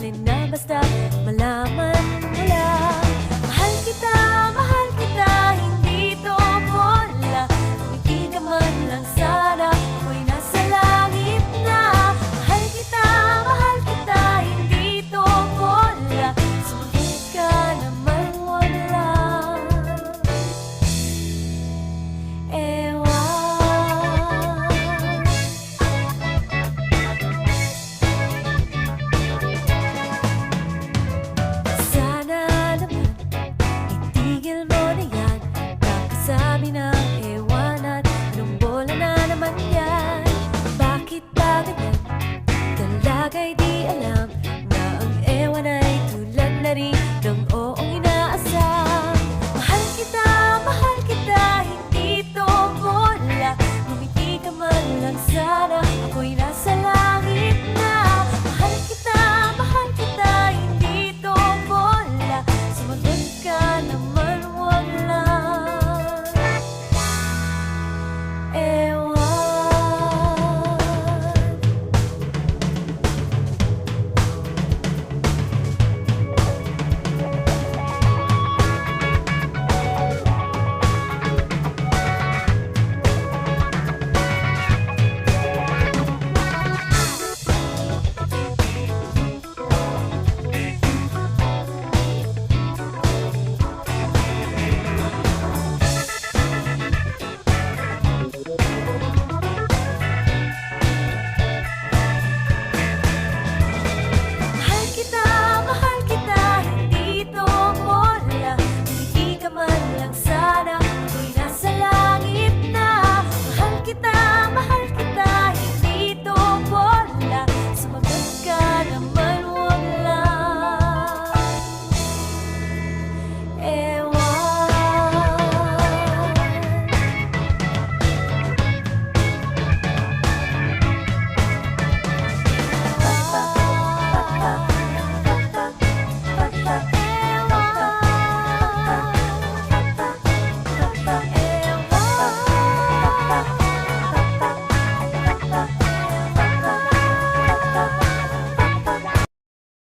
simple na basta malaman mo lang. Mahal kita, hindi to bola. Umiti ka man lang sana, ako'y nasa langit na. Mahal kita, hindi to bola. Sumagot ka naman wala. Sana naman itigil mo na yan. Kakasabi ng ewan at anong bola na naman yan. Bakit ba ganyan? Talaga'y di alam na ang ewan ay tulad na rin ng oong inaasam. Mahal kita, hindi to bola. Ngumiti ka man lang sana,